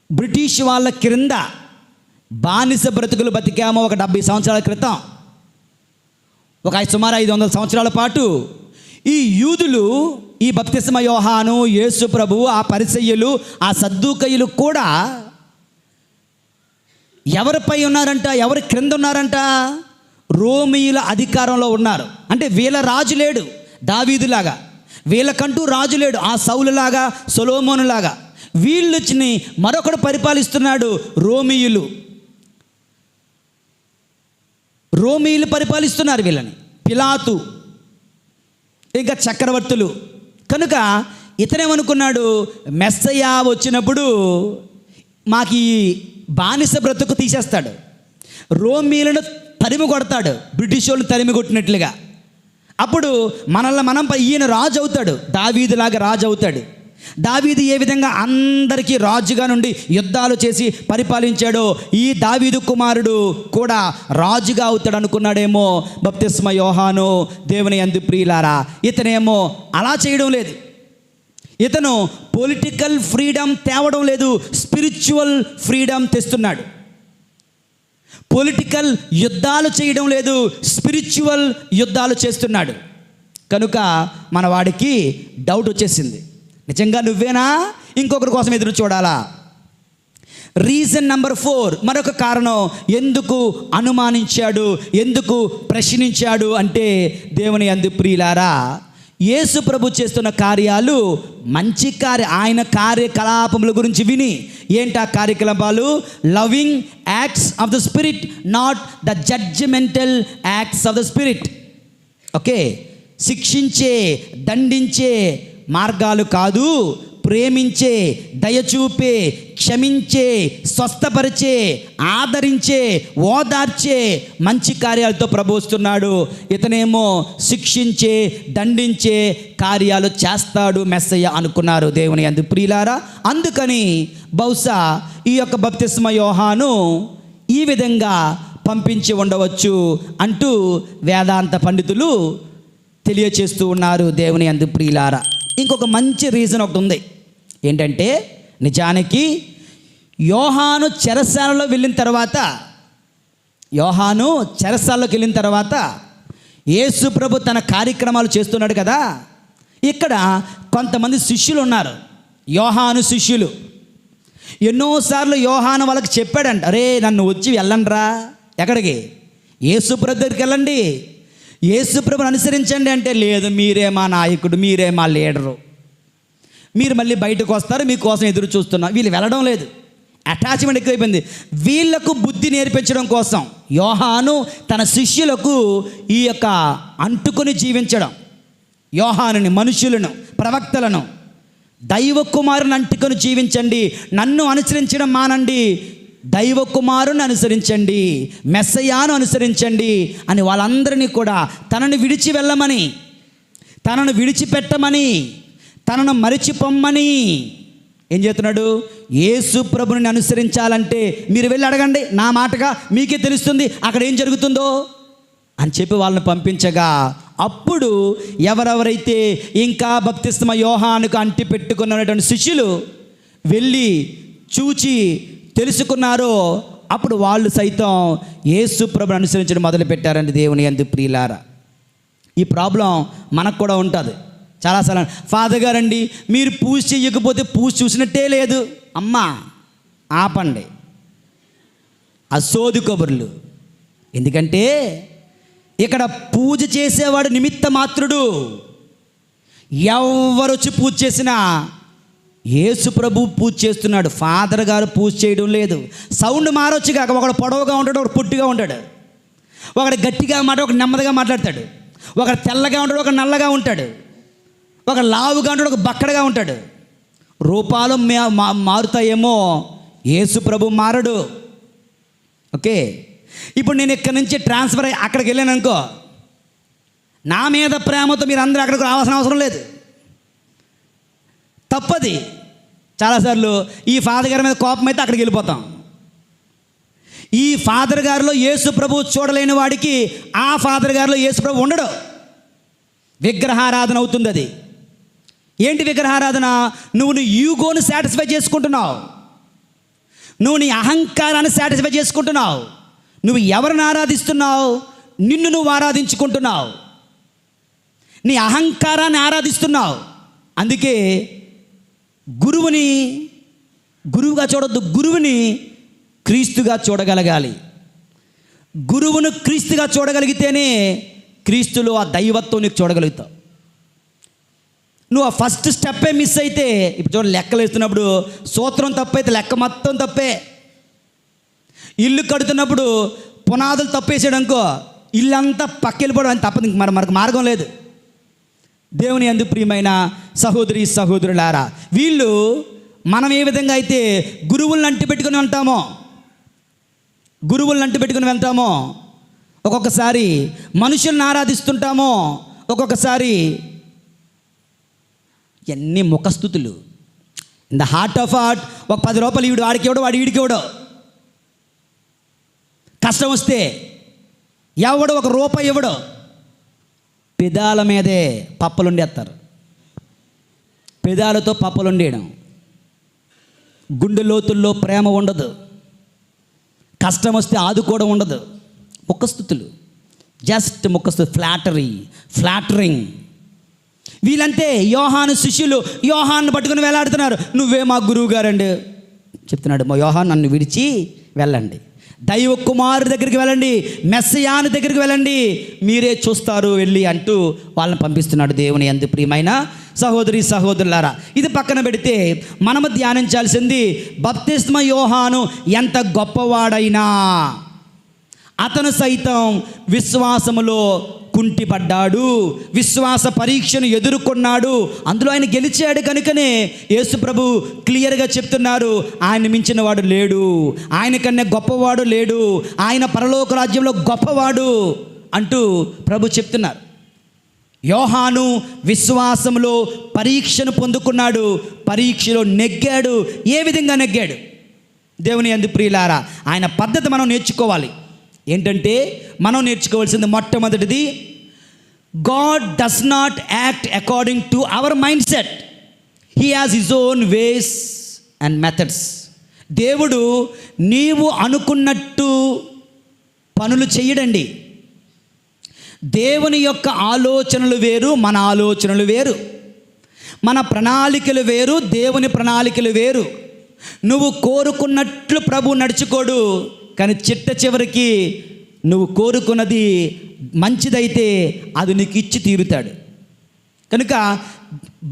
బ్రిటిష్ వాళ్ళ క్రింద బానిస బ్రతుకులు బతికామో ఒక 70 సంవత్సరాల క్రితం, సుమారు 500 సంవత్సరాల పాటు ఈ యూదులు, ఈ బప్తిస్మ యోహాను, యేసు ప్రభు, ఆ పరిసయ్యులు, ఆ సద్దూకయ్యులు కూడా ఎవరిపై ఉన్నారంట, ఎవరి క్రింద ఉన్నారంట? రోమీయుల అధికారంలో ఉన్నారు. అంటే వీళ్ళ రాజు లేడు దావీదులాగా, వీళ్ళకంటూ రాజు లేడు ఆ సౌలులాగా, సొలొమోనులాగా. వీళ్ళొచ్చిని మరొకడు పరిపాలిస్తున్నాడు. రోమీయులు పరిపాలిస్తున్నారు వీళ్ళని, పిలాతు, ఇంకా చక్రవర్తులు. కనుక ఇతనేమనుకున్నాడు, మెస్సయ్య వచ్చినప్పుడు మాకు ఈ బానిస బ్రతుకు తీసేస్తాడు, రోమీయులను తరిమి కొడతాడు, బ్రిటిష్ వాళ్ళు తరిమి కొట్టినట్లుగా. అప్పుడు మనం ఈయన రాజు అవుతాడు, దావీదులాగా రాజు అవుతాడు. దావీదు ఏ విధంగా అందరికీ రాజుగా నుండి యుద్ధాలు చేసి పరిపాలించాడో, ఈ దావీదు కుమారుడు కూడా రాజుగా అవుతాడు అనుకున్నాడేమో బప్తిస్మ యోహాను. దేవుని యందు ప్రియులారా, ఇతనేమో అలా చేయడం లేదు. ఇతను పొలిటికల్ ఫ్రీడమ్ తేవడం లేదు, స్పిరిచువల్ ఫ్రీడమ్ తెస్తున్నాడు. పొలిటికల్ యుద్ధాలు చేయడం లేదు, స్పిరిచువల్ యుద్ధాలు చేస్తున్నాడు. కనుక మన వాడికి డౌట్ వచ్చేసింది, నిజంగా నువ్వేనా, ఇంకొకరి కోసం ఎదురు చూడాలా? రీజన్ నెంబర్ 4, మరొక కారణం ఎందుకు అనుమానించాడు, ఎందుకు ప్రశ్నించాడు అంటే, దేవుని యందు ప్రియులారా, యేసు ప్రభు చేస్తున్న కార్యాలు మంచి ఆయన కార్యకలాపముల గురించి విని, ఏంటి ఆ కార్యకలాపాలు? Loving acts of the spirit, not the judgemental acts of the spirit. Okay, శిక్షించే, దండించే మార్గాలు కాదు, ప్రేమించే, దయచూపే, క్షమించే, స్వస్థపరిచే, ఆదరించే, ఓదార్చే మంచి కార్యాలతో ప్రభుస్తున్నాడు. ఇతనేమో శిక్షించే, దండించే కార్యాలు చేస్తాడు మెస్సయ్య అనుకున్నారు దేవుని యందు ప్రియులారా. అందుకని బహుశా ఈ యొక్క బప్తిస్మ యోహాను ఈ విధంగా పంపించి ఉండవచ్చు అంటూ వేదాంత పండితులు తెలియచేస్తూ ఉన్నారు దేవుని యందు ప్రియులారా. ఇంకొక మంచి రీజన్ ఒకటి ఉంది, ఏంటంటే, నిజానికి యోహాను చెరసాలలోకి వెళ్ళిన తర్వాత యేసు ప్రభు తన కార్యక్రమాలు చేస్తున్నాడు కదా. ఇక్కడ కొంతమంది శిష్యులు ఉన్నారు, యోహాను శిష్యులు. ఎన్నోసార్లు యోహాను వాళ్ళకి చెప్పాడంట, అరే నన్ను వచ్చి వెళ్ళండిరా, ఎక్కడికి? యేసు ప్రభు దగ్గరికి వెళ్ళండి, యేసు ప్రభుని అనుసరించండి అంటే, లేదు మీరే మా నాయకుడు, మీరే మా లీడరు, మీరు మళ్ళీ బయటకు వస్తారు, మీకోసం ఎదురు చూస్తున్నాం. వీళ్ళు వెళ్ళడం లేదు, అటాచ్మెంట్ ఎక్కువైపోయింది. వీళ్లకు బుద్ధి నేర్పించడం కోసం యోహాను తన శిష్యులకు ఈ యొక్క అంటుకొని జీవించడం, యోహానుని, మనుషులను, ప్రవక్తలను, దైవ కుమారుని అంటుకొని జీవించండి, నన్ను అనుసరించడం మానండి, దైవ కుమారుని అనుసరించండి, మెస్సయ్యాను అనుసరించండి అని వాళ్ళందరినీ కూడా తనను విడిచి వెళ్ళమని, తనను విడిచిపెట్టమని, తనను మరిచిపోమ్మని ఏం చేస్తున్నాడు? యేసు ప్రభుని అనుసరించాలంటే మీరు వెళ్ళి అడగండి, నా మాటగా మీకే తెలుస్తుంది అక్కడ ఏం జరుగుతుందో అని చెప్పి వాళ్ళని పంపించగా, అప్పుడు ఎవరెవరైతే ఇంకా బప్తిస్మ యోహానుకు అంటి పెట్టుకున్నటువంటి శిష్యులు వెళ్ళి చూచి తెలుసుకున్నారో, అప్పుడు వాళ్ళు సైతం యేసు ప్రభుని అనుసరించడం మొదలుపెట్టారండి దేవుని యందు ప్రియులారా. ఈ ప్రాబ్లం మనకు కూడా ఉంటుంది చాలాసార్లు. ఫాదర్ గారండి మీరు పూజ చేయకపోతే పూజ చూసినట్టే లేదు. అమ్మా ఆపండి ఆ సోది కబుర్లు. ఎందుకంటే ఇక్కడ పూజ చేసేవాడు నిమిత్త మాత్రుడు. ఎవరు వచ్చి పూజ చేసినా యేసు ప్రభు పూజ చేస్తున్నాడు, ఫాదర్ గారు పూజ చేయడం లేదు. సౌండ్ మారొచ్చు కాక, ఒకడు పొడవుగా ఉంటాడు, ఒకడు పొట్టిగా ఉంటాడు, ఒకడు గట్టిగా ఒకడు నెమ్మదిగా మాట్లాడతాడు, ఒకడు తెల్లగా ఉంటాడు, ఒకడు నల్లగా ఉంటాడు, ఒక లావుగా ఉంటాడు, ఒక బక్కడగా ఉంటాడు. రూపాలు మారుతాయేమో, యేసు ప్రభు మారడు. ఓకే, ఇప్పుడు నేను ఇక్కడి నుంచి ట్రాన్స్ఫర్ అయ్యి అక్కడికి వెళ్ళాను అనుకో, నా మీద ప్రేమతో మీరు అందరూ అక్కడికి రావాల్సిన అవసరం లేదు. తప్పది. చాలాసార్లు ఈ ఫాదర్ గారి మీద కోపం అయితే అక్కడికి వెళ్ళిపోతాం. ఈ ఫాదర్ గారిలో యేసు ప్రభు చూడలేని వాడికి ఆ ఫాదర్ గారిలో యేసు ప్రభు ఉండడు. విగ్రహారాధన అవుతుంది అది. ఏంటి విగ్రహారాధన? నువ్వు నీ ఈగోను సాటిస్ఫై చేసుకుంటున్నావు, నువ్వు నీ అహంకారాన్ని సాటిస్ఫై చేసుకుంటున్నావు. నువ్వు ఎవరిని ఆరాధిస్తున్నావు? నిన్ను నువ్వు ఆరాధించుకుంటున్నావు, నీ అహంకారాన్ని ఆరాధిస్తున్నావు. అందుకే గురువుగా చూడొద్దు, గురువుని క్రీస్తుగా చూడగలగాలి. గురువును క్రీస్తుగా చూడగలిగితేనే క్రీస్తులో ఆ దైవత్వం నీకు చూడగలుగుతావు. నువ్వు ఆ ఫస్ట్ స్టెప్పే మిస్ అయితే, ఇప్పుడు చూడ లెక్కలు వేస్తున్నప్పుడు సూత్రం తప్పైతే లెక్క మొత్తం తప్పే. ఇల్లు కడుతున్నప్పుడు పునాదులు తప్పేసాడు అనుకో, ఇల్లంతా పక్కెళ్ళిపోవడం అని తప్పదు, ఇంక మనకు మార్గం లేదు. దేవుని యందు ప్రియమైన సహోదరి సహోదరులారా, వీళ్ళు మనం ఏ విధంగా అయితే గురువులను అంటి పెట్టుకుని వెళ్తామో, ఒక్కొక్కసారి మనుషుల్ని ఆరాధిస్తుంటామో, ఒక్కొక్కసారి ఎన్ని ముఖస్థుతులు. In the heart of heart ఒక 10 రూపాయలు ఈడు వాడికి ఇవ్వడు, వాడు వీడికి ఇవ్వడు. కష్టం వస్తే ఎవడు ఒక రూపాయి ఇవ్వడు. పెదాల మీదే పప్పలుండేస్తారు, పెదాలతో పప్పలుండేయడం. గుండె లోతుల్లో ప్రేమ ఉండదు, కష్టం వస్తే ఆదుకోవడం ఉండదు. ముఖస్థుతులు, జస్ట్ ముఖస్థుతులు, ఫ్లాటరింగ్. వీళ్ళంతే యోహాను శిష్యులు. యోహాన్ని పట్టుకుని వేలాడుతున్నారు. నువ్వే మా గురువు గారండి చెప్తున్నాడు. మా యోహాను నన్ను విడిచి వెళ్ళండి, దైవ కుమారుడి దగ్గరికి వెళ్ళండి, మెస్సయాని దగ్గరికి వెళ్ళండి, మీరే చూస్తారు వెళ్ళి అంటూ వాళ్ళని పంపిస్తున్నాడు. దేవుని యందు ప్రియమైన సహోదరి సహోదరులారా, ఇది పక్కన పెడితే మనము ధ్యానించాల్సింది బప్తిస్మ యోహాను ఎంత గొప్పవాడైనా అతను సైతం విశ్వాసములో కుంటిపడ్డాడు, విశ్వాస పరీక్షను ఎదుర్కొన్నాడు. అందులో ఆయన గెలిచాడు. కనుకనే యేసు ప్రభు క్లియర్గా చెప్తున్నారు, ఆయన మించిన వాడు లేడు, ఆయన కన్నా గొప్పవాడు లేడు, ఆయన పరలోక రాజ్యంలో గొప్పవాడు అంటూ ప్రభు చెప్తున్నారు. యోహాను విశ్వాసంలో పరీక్షను పొందుకున్నాడు, పరీక్షలో నెగ్గాడు. ఏ విధంగా నెగ్గాడు? దేవుని యందు ప్రియులారా, ఆయన పద్ధతి మనం నేర్చుకోవాలి. ఏంటంటే మనం నేర్చుకోవాల్సింది మొట్టమొదటిది, God does not act according to our mind set, he has his own ways and methods. దేవుడు నీవు అనుకున్నట్టు పనులు చెయ్యడండి. దేవుని యొక్క ఆలోచనలు వేరు, మన ఆలోచనలు వేరు, మన ప్రణాళికలు వేరు, దేవుని ప్రణాళికలు వేరు. నువ్వు కోరుకున్నట్లు ప్రభు నడుచుకోడు, కానీ చిట్ట చివరికి నువ్వు కోరుకున్నది మంచిదైతే అది నీకు ఇచ్చి తీరుతాడు. కనుక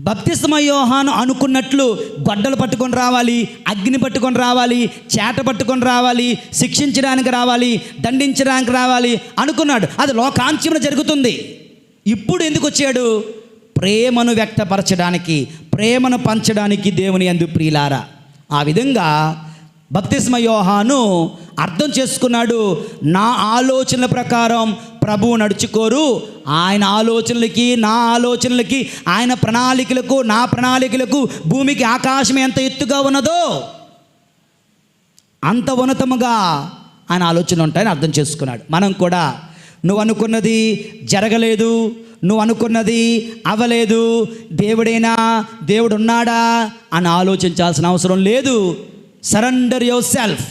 బప్తిస్మ యోహాను అనుకున్నట్లు గొడ్డలు పట్టుకొని రావాలి, అగ్ని పట్టుకొని రావాలి, చేట పట్టుకొని రావాలి, శిక్షించడానికి రావాలి, దండించడానికి రావాలి అనుకున్నాడు. అది లోకాంత్యమున జరుగుతుంది. ఇప్పుడు ఎందుకు వచ్చాడు? ప్రేమను వ్యక్తపరచడానికి, ప్రేమను పంచడానికి. దేవుని యందు ప్రియులారా, ఆ విధంగా బప్తిస్మ యోహాను అర్థం చేసుకున్నాడు. నా ఆలోచనల ప్రకారం ప్రభువు నడుచుకోరు, ఆయన ఆలోచనలకి నా ఆలోచనలకి, ఆయన ప్రణాళికలకు నా ప్రణాళికలకు భూమికి ఆకాశం ఎంత ఎత్తుగా ఉన్నదో అంత ఉన్నతముగా ఆయన ఆలోచనలు ఉంటాయని అర్థం చేసుకున్నాడు. మనం కూడా నువ్వు అనుకున్నది జరగలేదు, నువ్వు అనుకున్నది అవ్వలేదు, దేవుడేనా, దేవుడు ఉన్నాడా అని ఆలోచించాల్సిన అవసరం లేదు. Surrender your self,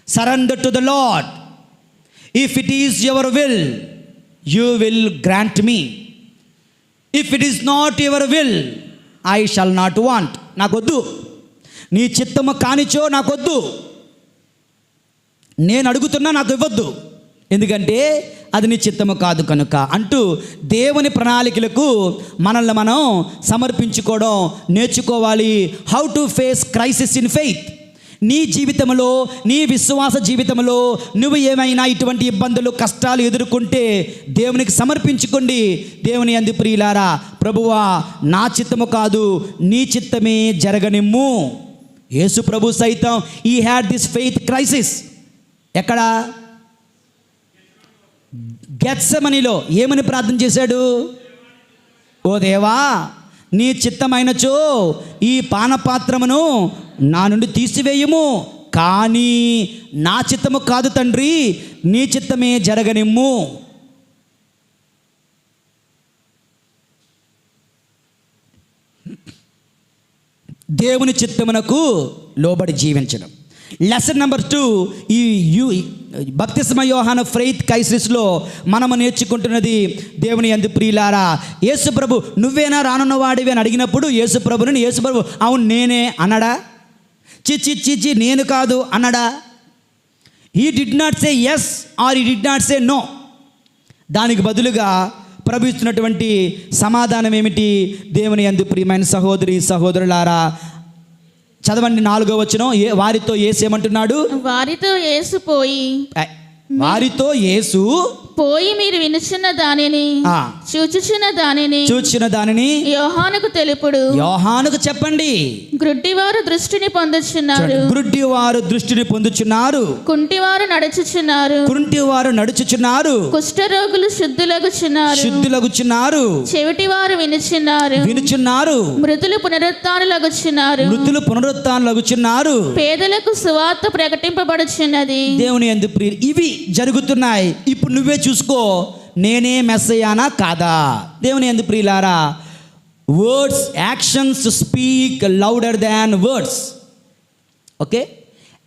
surrender to the lord. If it is your will, you will grant me. If it is not your will, I shall not want. నాకొద్దు, నీ చిత్తము కానిచో నాకొద్దు, నేను అడుగుతున్నా నాకు ఇవ్వద్దు. ఎందుకంటే అది నీ చిత్తము కాదు కనుక అంటూ దేవుని ప్రణాళికలకు మనల్ని మనం సమర్పించుకోవడం నేర్చుకోవాలి. How to face crisis in faith. నీ జీవితంలో, నీ విశ్వాస జీవితంలో నువ్వు ఏమైనా ఇటువంటి ఇబ్బందులు, కష్టాలు ఎదుర్కొంటే దేవునికి సమర్పించుకోండి. దేవుని యందు ప్రియులారా, ప్రభువా నా చిత్తము కాదు నీ చిత్తమే జరగనిమ్ము. యేసు ప్రభు సైతం ఈ హ్యాడ్ దిస్ ఫెయిత్ క్రైసిస్. ఎక్కడ? గెత్సెమనీలో ఏమని ప్రార్థన చేశాడు? ఓ దేవా, నీ చిత్తమైనచో ఈ పానపాత్రమును నా నుండి తీసివేయము, కానీ నా చిత్తము కాదు తండ్రి, నీ చిత్తమే జరగనిమ్ము. దేవుని చిత్తమునకు లోబడి జీవించడం. లెసన్ నెంబర్ 2, ఈ బప్తిస్మ యోహాను ఫెయిత్ క్రైసిస్లో మనము నేర్చుకుంటున్నది దేవుని యందు ప్రియులారా, యేసుప్రభు నువ్వేనా రానున్న వాడివి అని అడిగినప్పుడు యేసుప్రభుని యేసుప్రభు అవును నేనే అన్నాడా? చిచ్చి నేను కాదు అన్నాడా? He did not say yes or he did not say no. దానికి బదులుగా ప్రభు ఇస్తున్నటువంటి సమాధానం ఏమిటి? దేవుని యందు ప్రియమైన సహోదరి సహోదరులారా, చదవండి 4వ వచనం. వారితో యేసు ఏమంటున్నాడు? వారితో యేసు పోయి మీరు వినుచున్న దానిని, చూచుచున్న దానిని యోహానుకు తెలుపుడు. యోహానుకు చెప్పండి. గ్రుడ్డివారు దృష్టిని పొందుచున్నారు, కుంటివారు నడుచుచున్నారు, కుష్ఠరోగులు శుద్ధులగుచున్నారు, చెవిటివారు వినుచున్నారు, మృతులు పునరుత్థానులగుచున్నారు, పేదలకు సువార్త ప్రకటింపబడుచున్నది. దేవుని యందు ప్రియులు, ఇవి జరుగుతున్నాయి. ఇప్పుడు నువ్వే చూసుకో, నేనే మెస్సయానా కాదా? దేవుని యందు ప్రియులారా, వర్డ్స్, యాక్షన్స్ స్పీక్ లౌడర్ దాన్ words. Okay,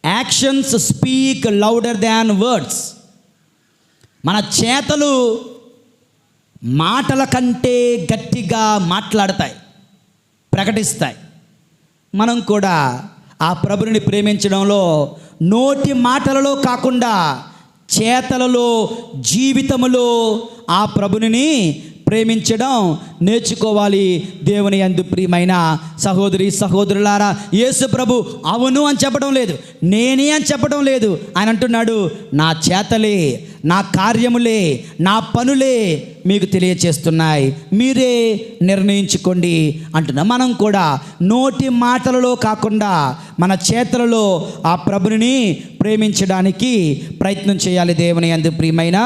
actions speak louder దాన్ వర్డ్స్. మన చేతలు మాటల కంటే గట్టిగా మాట్లాడతాయి, ప్రకటిస్తాయి. మనం కూడా ఆ ప్రభుని ప్రేమించడంలో నోటి మాటలలో కాకుండా చేతలలో, జీవితములో ఆ ప్రభుని ప్రేమించడం నేర్చుకోవాలి. దేవుని యందు ప్రియమైన సహోదరి సహోదరులారా, యేసు ప్రభు అవును అని చెప్పడం లేదు, నేనే అని చెప్పడం లేదు. ఆయన అంటున్నాడు, నా చేతలే, నా కార్యములే, నా పనులే మీకు తెలియచేస్తున్నాయి, మీరే నిర్ణయించుకోండి అంటున్నా. మనం కూడా నోటి మాటలలో కాకుండా మన చేతలలో ఆ ప్రభుని ప్రేమించడానికి ప్రయత్నం చేయాలి. దేవుని యందు ప్రియమైన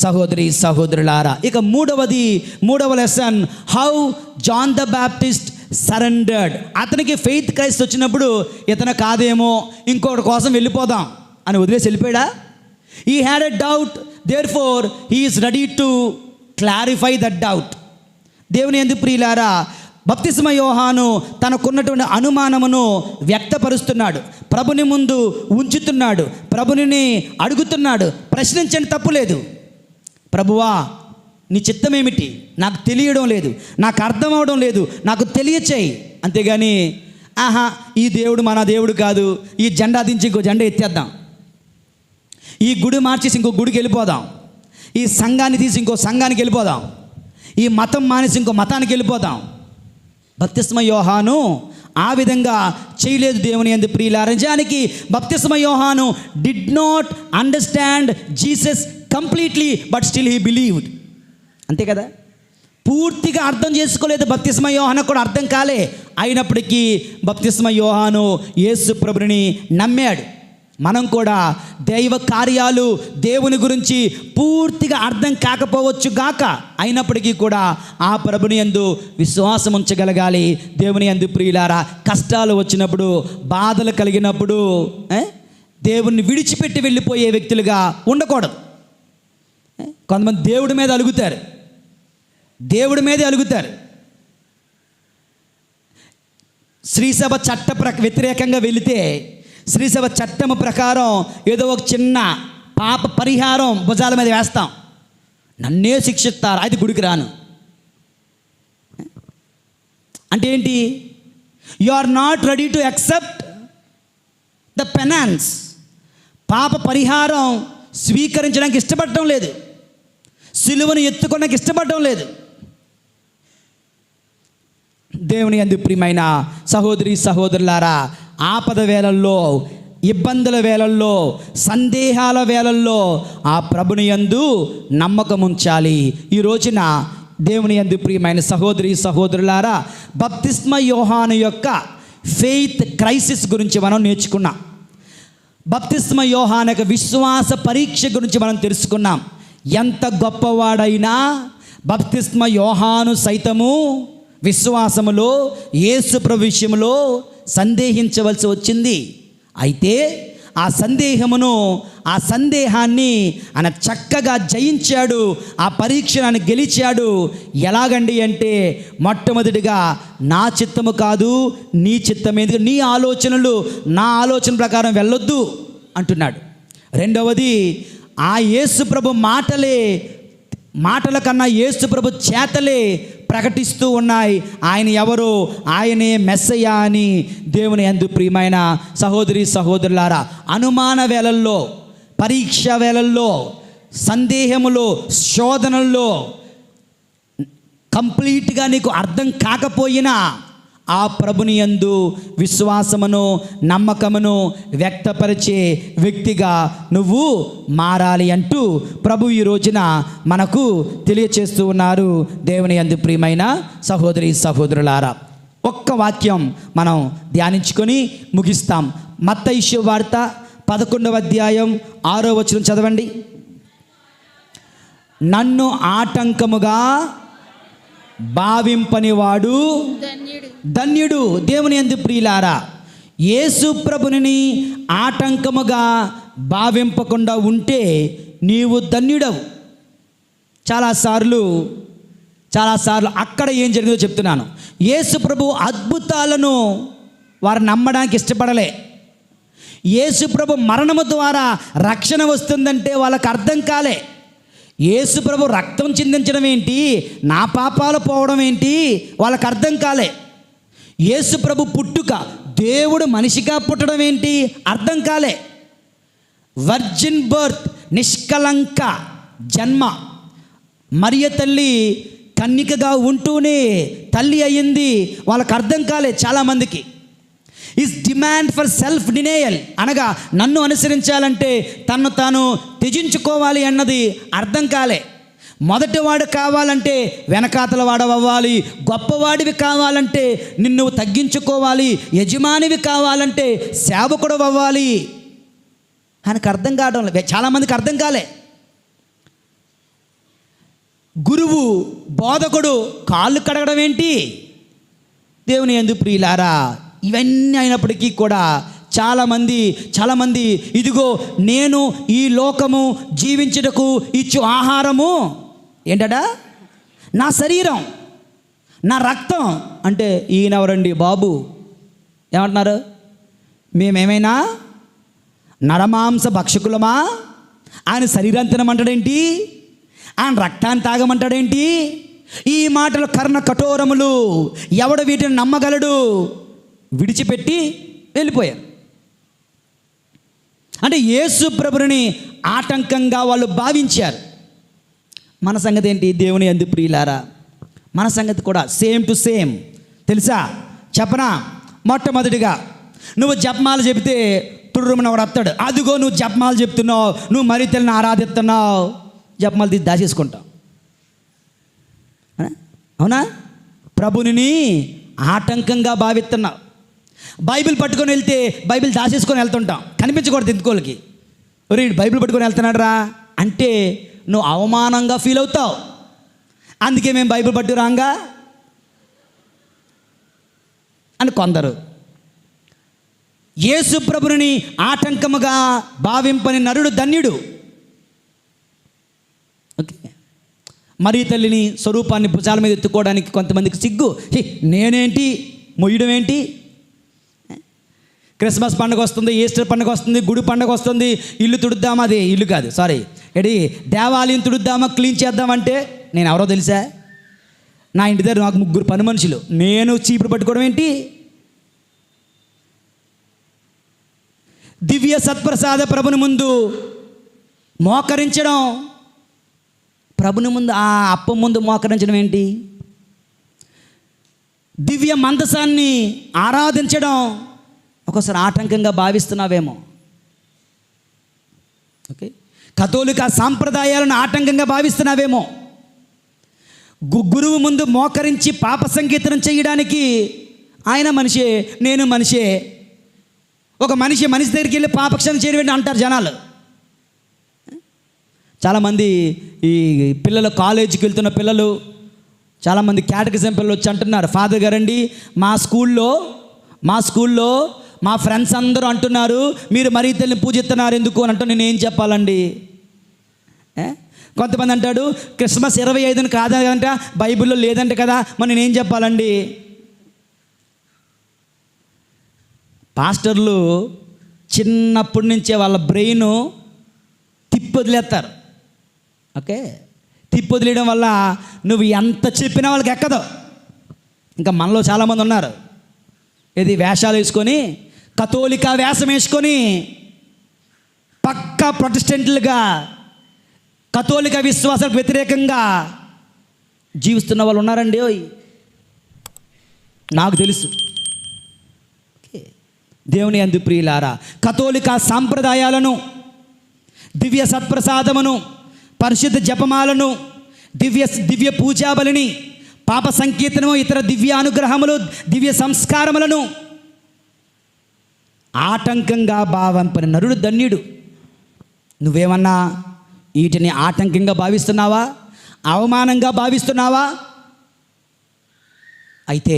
సహోదరి సహోదరులారా, ఇక మూడవ lesson, how John the Baptist surrendered. అతనికి ఫెయిత్ క్రైస్ట్ వచ్చినప్పుడు ఇతను కాదేమో, ఇంకొకటి కోసం వెళ్ళిపోదాం అని వదిలేసి వెళ్ళిపోయాడా? He had a doubt, therefore he is ready to clarify that doubt. దేవుని యందు ప్రియులారా, బప్తిస్మ యోహాను తనకున్నటువంటి అనుమానమును వ్యక్తపరుస్తున్నాడు, ప్రభుని ముందు ఉంచుతున్నాడు, ప్రభుని అడుగుతున్నాడు. ప్రశ్నించండి, తప్పులేదు. ప్రభువా నీ చిత్తం ఏమిటి? నాకు తెలియడం లేదు, నాకు అర్థం అవడం లేదు, నాకు తెలియచేయి. అంతేగాని ఆహా ఈ దేవుడు మన దేవుడు కాదు, ఈ జెండా దించి ఇంకో జెండా ఎత్తేద్దాం, ఈ గుడి మార్చేసి ఇంకో గుడికి వెళ్ళిపోదాం, ఈ సంఘాన్ని తీసి ఇంకో సంఘానికి వెళ్ళిపోదాం, ఈ మతం మానేసి ఇంకో మతానికి వెళ్ళిపోదాం. బప్తిస్మ యోహాను ఆ విధంగా చేయలేదు. దేవుని యందు ప్రియులారా, నిజానికి బప్తిస్మ యోహాను did not understand Jesus completely, but still he believed. అంతే కదా, పూర్తిగా అర్థం చేసుకోలేదు. బప్తిస్మ యోహాను కూడా అర్థం కాలే. అయినప్పటికీ బప్తిస్మ యోహాను యేసు ప్రభుని నమ్మాడు. మనం కూడా దైవ కార్యాలు, దేవుని గురించి పూర్తిగా అర్థం కాకపోవచ్చు గాక, అయినప్పటికీ కూడా ఆ ప్రభుని యందు విశ్వాసం ఉంచగలగాలి. దేవుని యందు ప్రియులారా, కష్టాలు వచ్చినప్పుడు, బాధలు కలిగినప్పుడు దేవుణ్ణి విడిచిపెట్టి వెళ్ళిపోయే వ్యక్తులుగా ఉండకూడదు. కొంతమంది దేవుడి మీద అలుగుతారు, దేవుడి మీదే అలుగుతారు. శ్రీసభ చట్ట వ్యతిరేకంగా వెళితే శ్రీసభ చట్టము ప్రకారం ఏదో ఒక చిన్న పాప పరిహారం భుజాల మీద వేస్తాం, నన్నే శిక్షిస్తారు, అది గుడికి రాను అంటే ఏంటి? You are not ready to accept the penance. పాప పరిహారం స్వీకరించడానికి ఇష్టపడటం లేదు, సిలువను ఎత్తుకోవడానికి ఇష్టపడటం లేదు. దేవుని యందు ప్రియమైన సహోదరి సహోదరులారా, ఆపద వేళల్లో, ఇబ్బందుల వేళల్లో, సందేహాల వేళల్లో ఆ ప్రభుని యందు నమ్మకం ఉంచాలి. ఈ రోజున దేవుని యందు ప్రియమైన సహోదరి సహోదరులారా, బప్తిస్మ యోహాను యొక్క ఫెయిత్ క్రైసిస్ గురించి మనం నేర్చుకున్నాం. బప్తిస్మ యోహాను యొక్క విశ్వాస పరీక్ష గురించి మనం తెలుసుకున్నాం. ఎంత గొప్పవాడైనా బప్తిస్మ యోహాను సైతము విశ్వాసములో, యేసు ప్రభు విషయంలో సందేహించవలసి వచ్చింది. అయితే ఆ సందేహాన్ని ఆయన చక్కగా జయించాడు. ఆ పరీక్షను ఆయన గెలిచాడు. ఎలాగండి అంటే, మొట్టమొదటిగా నా చిత్తము కాదు నీ చిత్తమేందుకు, నీ ఆలోచనలు నా ఆలోచన ప్రకారం వెళ్ళొద్దు అంటున్నాడు. రెండవది, ఆ యేసు ప్రభు మాటల కన్నా యేసు ప్రభు చేతలే ప్రకటిస్తూ ఉన్నాయి. ఆయన ఎవరు? ఆయనే మెస్సయ్య అని. దేవుని యందు ప్రియమైన సహోదరి సహోదరులారా, అనుమాన వేళల్లో, పరీక్ష వేళల్లో, సందేహములో, శోధనల్లో కంప్లీట్గా నీకు అర్థం కాకపోయినా ఆ ప్రభుని యందు విశ్వాసమును, నమ్మకమును వ్యక్తపరిచే వ్యక్తిగా నువ్వు మారాలి అంటూ ప్రభు ఈ రోజున మనకు తెలియచేస్తూ ఉన్నారు. దేవుని యందు ప్రియమైన సహోదరి సహోదరులారా, ఒక్క వాక్యం మనం ధ్యానించుకొని ముగిస్తాం. మత్తయి శుభవార్త 11వ అధ్యాయం 6వ వచనం చదవండి. నన్ను ఆటంకముగా భావింపనివాడు ధన్యుడు. దేవుని యందు ప్రియులారా, యేసు ప్రభుని ఆటంకముగా భావింపకుండా ఉంటే నీవు ధన్యుడవు. చాలాసార్లు అక్కడ ఏం జరిగిందో చెప్తున్నాను. యేసు ప్రభు అద్భుతాలను వారు నమ్మడానికి ఇష్టపడలే. యేసు ప్రభు మరణము ద్వారా రక్షణ వస్తుందంటే వాళ్ళకి అర్థం కాలే. యేసు ప్రభు రక్తం చిందించడం ఏంటి, నా పాపాలు పోవడం ఏంటి, వాళ్ళకి అర్థం కాలే. యేసు ప్రభు పుట్టుక, దేవుడు మనిషిగా పుట్టడం ఏంటి, అర్థం కాలే. వర్జిన్ బర్త్, నిష్కలంక జన్మ, మరియ తల్లి కన్నికగా ఉంటూనే తల్లి అయ్యింది, వాళ్ళకి అర్థం కాలే చాలామందికి. ఈజ్ డిమాండ్ ఫర్ సెల్ఫ్ డినేయల్, అనగా నన్ను అనుసరించాలంటే తన్ను తాను త్యజించుకోవాలి అన్నది అర్థం కాలే. మొదటివాడు కావాలంటే వెనకాతల వాడవ్వాలి, గొప్పవాడివి కావాలంటే నిన్ను తగ్గించుకోవాలి, యజమానివి కావాలంటే సేవకుడు అవ్వాలి. ఆయనకు అర్థం కావడం లేదు, చాలామందికి అర్థం కాలే. గురువు, బోధకుడు కాళ్ళు కడగడం ఏంటి? దేవుని యందు ప్రియులారా, ఇవన్నీ అయినప్పటికీ కూడా చాలామంది ఇదిగో నేను ఈ లోకము జీవించుటకు ఇచ్చు ఆహారము ఏంటట, నా శరీరం, నా రక్తం అంటే ఈయనెవరండి బాబు? ఏమంటున్నారు? మేమేమైనా నరమాంస భక్షకులమా? ఆయన శరీరాన్ని తినమంటాడేంటి? ఆయన రక్తాన్ని తాగమంటాడేంటి? ఈ మాటలు కర్ణ కఠోరములు, ఎవడు వీటిని నమ్మగలడు? విడిచిపెట్టి వెళ్ళిపోయారు. అంటే యేసు ప్రభుని ఆటంకంగా వాళ్ళు భావించారు. మన సంగతి ఏంటి? దేవుని యందు ప్రియులారా, మన సంగతి కూడా సేమ్ టు సేమ్. తెలుసా? చెప్పనా? మొట్టమొదటిగా నువ్వు జపమాలు చెబితే తుర్రుమని ఒకడు వస్తాడు. అదిగో నువ్వు జపమాలు చెప్తున్నావు, నువ్వు మరి తల్లిని ఆరాధిస్తున్నావు, జపమాలు తీసి దాచేసుకుంటావు. అవునా? ప్రభుని ఆటంకంగా భావిస్తున్నావు. బైబిల్ పట్టుకొని వెళ్తే బైబిల్ దాచేసుకొని వెళ్తుంటాం, కనిపించకూడదు ఎందుకోళ్ళకి. వీడు బైబిల్ పట్టుకొని వెళ్తున్నాడు రా అంటే నువ్వు అవమానంగా ఫీల్ అవుతావు. అందుకే మేము బైబిల్ పట్టుకురాంగా అని కొందరు. యేసు ప్రభుని ఆటంకముగా భావింపని నరుడు ధన్యుడు. ఓకే, మరి తల్లిని స్వరూపాన్ని భుజాల మీద ఎత్తుకోవడానికి కొంతమందికి సిగ్గు. నేనేంటి మొయ్యడం ఏంటి? క్రిస్మస్ పండుగ వస్తుంది, ఈస్టర్ పండుగ వస్తుంది, గుడి పండుగ వస్తుంది, ఇల్లు తుడుద్దామా, అది ఇల్లు కాదు సారీ దేవాలయం తుడుద్దామా, క్లీన్ చేద్దామంటే నేను ఎవరో తెలుసా? నా ఇంటి దగ్గర నాకు 3 పని మనుషులు, నేను చీపురు పట్టుకోవడం ఏంటి? దివ్య సత్ప్రసాద ప్రభుని ముందు మోకరించడం, ప్రభుని ముందు ఆ అప్పం ముందు మోకరించడం ఏంటి? దివ్య మందసాన్ని ఆరాధించడం ఒకసారి ఆటంకంగా భావిస్తున్నావేమో. ఓకే, కథోలిక సాంప్రదాయాలను ఆటంకంగా భావిస్తున్నావేమో. గురువు ముందు మోకరించి పాప సంకీర్తనం చేయడానికి ఆయన మనిషే, నేను మనిషే. ఒక మనిషి దగ్గరికి వెళ్ళి పాపక్షం చేయడం అంటారు జనాలు. చాలామంది ఈ పిల్లలు, కాలేజీకి వెళ్తున్న పిల్లలు, చాలామంది కేటకిజం పిల్లలు వచ్చి అంటున్నారు, ఫాదర్ గారండి మా స్కూల్లో మా ఫ్రెండ్స్ అందరూ అంటున్నారు మీరు మరీ తల్లిని పూజిస్తున్నారు ఎందుకు అని అంటూ నేను ఏం చెప్పాలండి? కొంతమంది అంటాడు క్రిస్మస్ 25ని కాదంట, బైబిల్లో లేదంటే కదా, మరి నేనేం చెప్పాలండి? పాస్టర్లు చిన్నప్పటి నుంచే వాళ్ళ బ్రెయిన్ తిప్పొదిలేస్తారు. ఓకే, తిప్పొదిలేయడం వల్ల నువ్వు ఎంత చెప్పినా వాళ్ళకి ఎక్కదు. ఇంకా మనలో చాలామంది ఉన్నారు, ఇది వేషాలు వేసుకొని, కథోలిక వేషం వేసుకొని పక్కా ప్రొటెస్టెంట్లుగా కథోలిక విశ్వాసాలకు వ్యతిరేకంగా జీవిస్తున్న వాళ్ళు ఉన్నారండి. నాకు తెలుసు. దేవుని యందు ప్రియులారా, కథోలిక సాంప్రదాయాలను, దివ్య సత్ప్రసాదమును, పరిశుద్ధ జపమాలను, దివ్య పూజాబలిని, పాప సంకీర్తనము, ఇతర దివ్య అనుగ్రహములు, దివ్య సంస్కారములను ఆటంకంగా భావింపని నరుడు ధన్యుడు. నువ్వేమన్నా వీటిని ఆటంకంగా భావిస్తున్నావా? అవమానంగా భావిస్తున్నావా? అయితే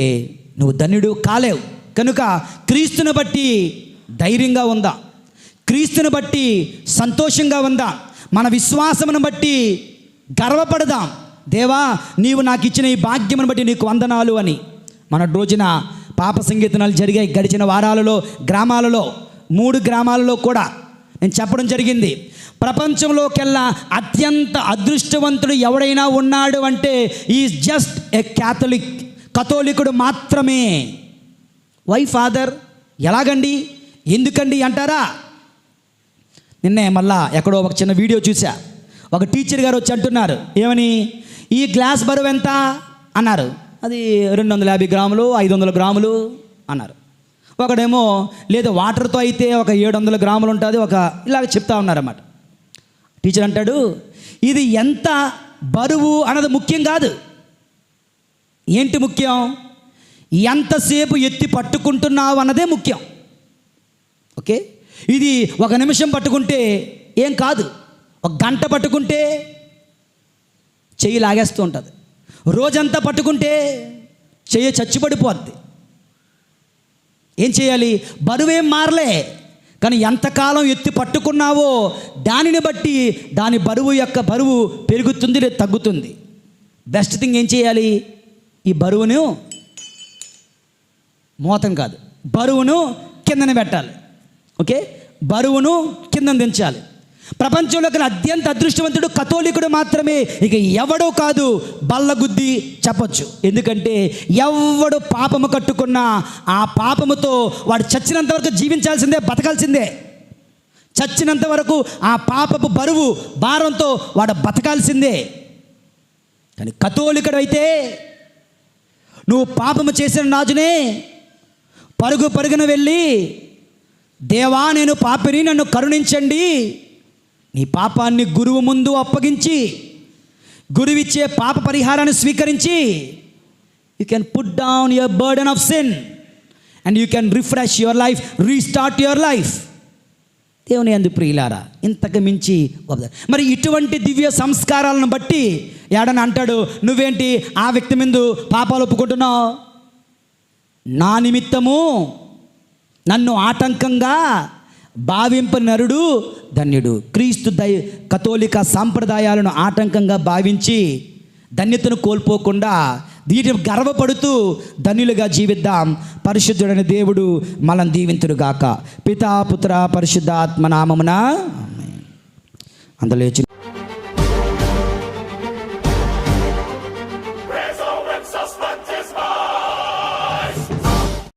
నువ్వు ధన్యుడు కాలేవు. కనుక క్రీస్తుని బట్టి ధైర్యంగా ఉందా, క్రీస్తుని బట్టి సంతోషంగా ఉందా, మన విశ్వాసమును బట్టి గర్వపడదాం. దేవా నీవు నాకు ఇచ్చిన ఈ భాగ్యమును బట్టి నీకు వందనాలు అని. మన రోజున పాప సంకీర్తనలు జరిగాయి గడిచిన వారాలలో. గ్రామాలలో 3 గ్రామాలలో కూడా నేను చెప్పడం జరిగింది. ప్రపంచంలోకెల్లా అత్యంత అదృష్టవంతుడు ఎవడైనా ఉన్నాడు అంటే ఈజ్ జస్ట్ ఏ క్యాథలిక్, కథోలికుడు మాత్రమే. Why father? ఎలాగండి, ఎందుకండి అంటారా? నిన్నే మళ్ళా ఎక్కడో ఒక చిన్న వీడియో చూసా. ఒక టీచర్ గారు వచ్చి అంటున్నారు, ఏమని, ఈ గ్లాస్ బరువు ఎంత అన్నారు. అది 250 గ్రాములు, 500 గ్రాములు అన్నారు. ఒకడేమో లేదు వాటర్తో అయితే ఒక 700 గ్రాములు ఉంటుంది, ఒక ఇలాగ చెప్తా ఉన్నారన్నమాట. టీచర్ అంటాడు, ఇది ఎంత బరువు అన్నది ముఖ్యం కాదు. ఏంటి ముఖ్యం? ఎంతసేపు ఎత్తి పట్టుకుంటున్నావు అన్నదే ముఖ్యం. ఓకే, ఇది 1 నిమిషం పట్టుకుంటే ఏం కాదు, 1 గంట పట్టుకుంటే చెయ్యి లాగేస్తూ ఉంటుంది, రోజంతా పట్టుకుంటే చెయ్యి చచ్చిపడిపోద్ది. ఏం చేయాలి? బరువేం మారలే, కానీ ఎంతకాలం ఎత్తి పట్టుకున్నావో దానిని బట్టి దాని బరువు పెరుగుతుంది లేదా తగ్గుతుంది. బెస్ట్ థింగ్ ఏం చేయాలి? ఈ బరువును మోతం కాదు, బరువును కిందన పెట్టాలి. ఓకే, బరువును కిందన దించాలి. ప్రపంచంలో అత్యంత అదృష్టవంతుడు కథోలికుడు మాత్రమే, ఇక ఎవడో కాదు బల్లగుద్ది చెప్పొచ్చు. ఎందుకంటే ఎవడు పాపము కట్టుకున్నా ఆ పాపముతో వాడు చచ్చినంత వరకు జీవించాల్సిందే, బతకాల్సిందే. చచ్చినంత వరకు ఆ పాపపు బరువు భారంతో వాడు బతకాల్సిందే. కానీ కథోలికుడు అయితే నువ్వు పాపము చేసిన రాజునే పరుగున వెళ్ళి, దేవా నేను పాపిని, నన్ను కరుణించండి, నీ పాపాన్ని గురువు ముందు అప్పగించి గురువిచ్చే పాప పరిహారాన్ని స్వీకరించి you can put down your burden of sin and you can refresh your life, restart your life. దేవుని యందు ప్రియులారా, ఇంతకు మించి మరి ఇటువంటి దివ్య సంస్కారాలను బట్టి ఏడని అంటాడు, నువ్వేంటి ఆ వ్యక్తి ముందు పాపాలు ఒప్పుకుంటున్నావు, నా నిమిత్తము నన్ను ఆటంకంగా భావింపని నరుడు ధన్యుడు. క్రీస్తు కథోలిక సాంప్రదాయాలను ఆటంకంగా భావించి ధన్యతను కోల్పోకుండా వీటిని గర్వపడుతూ ధన్యులుగా జీవిద్దాం. పరిశుద్ధుడైన దేవుడు మనం దీవింతురుగాక. పితా పుత్ర పరిశుద్ధాత్మ నామమున అందులో